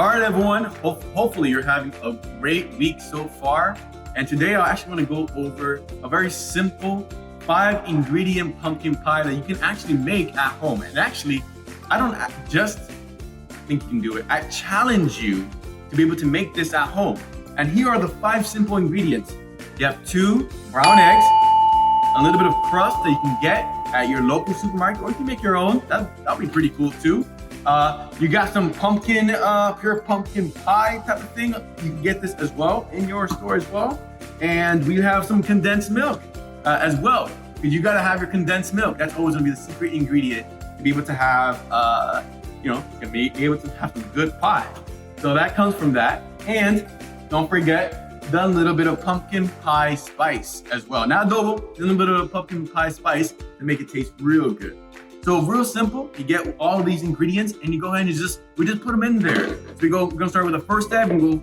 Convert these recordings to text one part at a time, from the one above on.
All right, everyone. Hopefully you're having a great week so far. And today I actually want to go over a very simple 5-ingredient pumpkin pie that you can actually make at home. And actually, I don't just think you can do it. I challenge you to be able to make this at home. And here are the 5 simple ingredients. You have 2 brown eggs, a little bit of crust that you can get at your local supermarket, or you can make your own. That'll be pretty cool too. You got some pumpkin, pure pumpkin pie type of thing. You can get this as well in your store as well. And we have some condensed milk as well, because you gotta have your condensed milk. That's always gonna be the secret ingredient to be able to have, be able to have some good pie. So that comes from that. And don't forget the little bit of pumpkin pie spice as well. Not adobo, a little bit of pumpkin pie spice to make it taste real good. So real simple, you get all of these ingredients and you go ahead and we just put them in there. So we're gonna start with the first step and we'll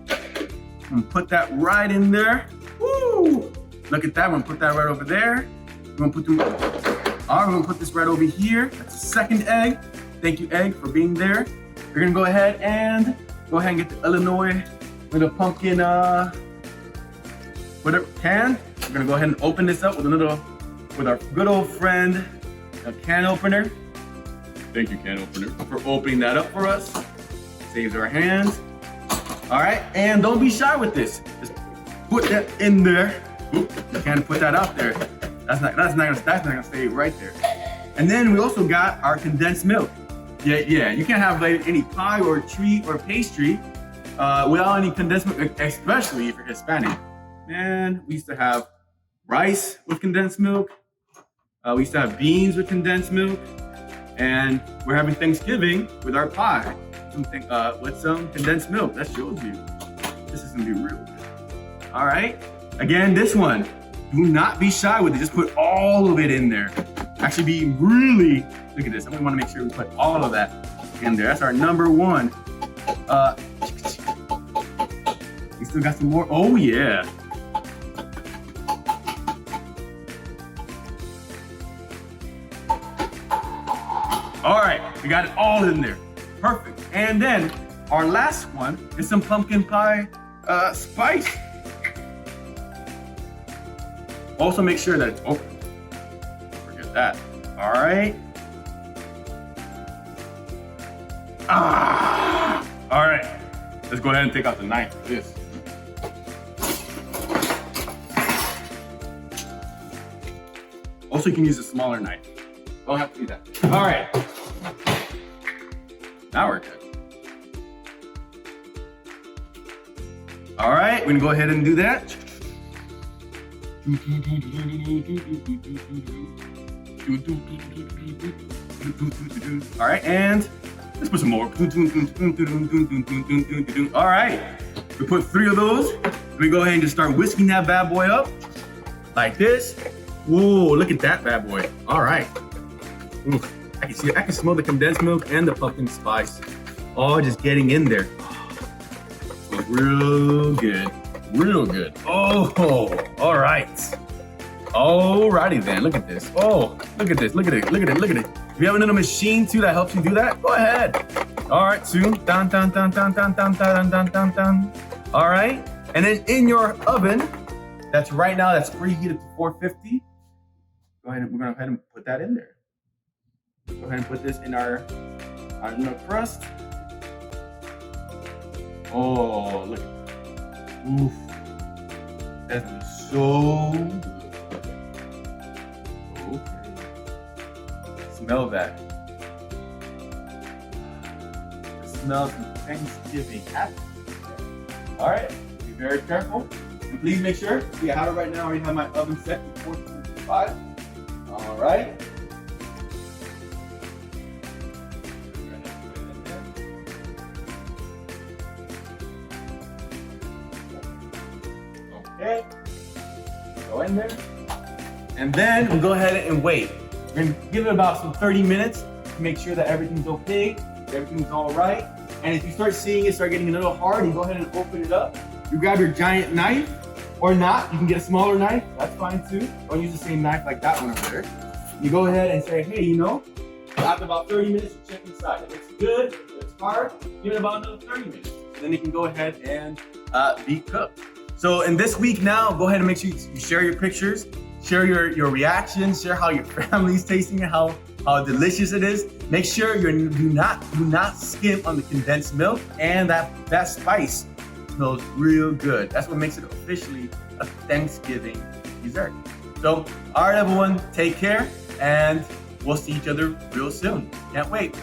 put that right in there. Woo! Look at that, we're gonna put that right over there. We're gonna put this right over here. That's the second egg. Thank you, egg, for being there. We're gonna go ahead and get the Illinois with a pumpkin can. We're gonna go ahead and open this up with our good old friend, a can opener. Thank you, can opener, for opening that up for us. Saves our hands. All right, and don't be shy with this. Just put that in there. Oop, you can't put that out there. That's not gonna stay right there. And then we also got our condensed milk. Yeah, you can't have any pie or treat or pastry without any condensed milk, especially if you're Hispanic. Man, we used to have rice with condensed milk. We used to have beans with condensed milk. And we're having Thanksgiving with our pie with some condensed milk. That shows you this is gonna be real good. All right, again, this one, do not be shy with it. Just put all of it in there. Actually be really, look at this. I wanna make sure we put all of that in there. That's our number 1. We still got some more, oh yeah. All right, we got it all in there. Perfect. And then our last one is some pumpkin pie spice. Also make sure that it's open. Don't forget that. All right. All right. Let's go ahead and take out the knife for this. Also, you can use a smaller knife. Don't have to do that. All right. Now we're good. All right, we're gonna go ahead and do that. All right, and let's put some more. All right, we put 3 of those. We go ahead and just start whisking that bad boy up like this. Whoa, look at that bad boy. All right. Ooh, I can smell the condensed milk and the pumpkin spice all just getting in there. So real good, real good. Oh, all right. Alrighty then, look at this. Oh, look at this, look at it, look at it, look at it. If you have another machine too that helps you do that, go ahead. All right, 2, dun, dun, dun, dun, dun, dun, dun, dun, dun, dun. All right, and then in your oven, that's right now, that's preheated to 450. We're gonna go ahead and put that in there. Go ahead and put this in our crust. Oh, look at that. Oof. That's so good. Okay. Smell that. It smells of Thanksgiving. All right, be very careful. And please make sure, see I have it right now, I already have my oven set to 425. All right. Okay, go in there. And then we'll go ahead and wait. We're gonna give it about some 30 minutes to make sure that everything's okay, everything's all right. And if you start seeing it start getting a little hard, you go ahead and open it up. You grab your giant knife, or not, you can get a smaller knife, that's fine too. Don't use the same knife like that one over there. You go ahead and say, hey, after about 30 minutes, you check inside. If it's good, if it's hard, give it about another 30 minutes. then it can go ahead and be cooked. So in this week now, go ahead and make sure you share your pictures, share your reactions, share how your family's tasting it, how delicious it is. Make sure you do not skimp on the condensed milk, and that spice smells real good. That's what makes it officially a Thanksgiving dessert. So, all right, everyone, take care, and we'll see each other real soon. Can't wait.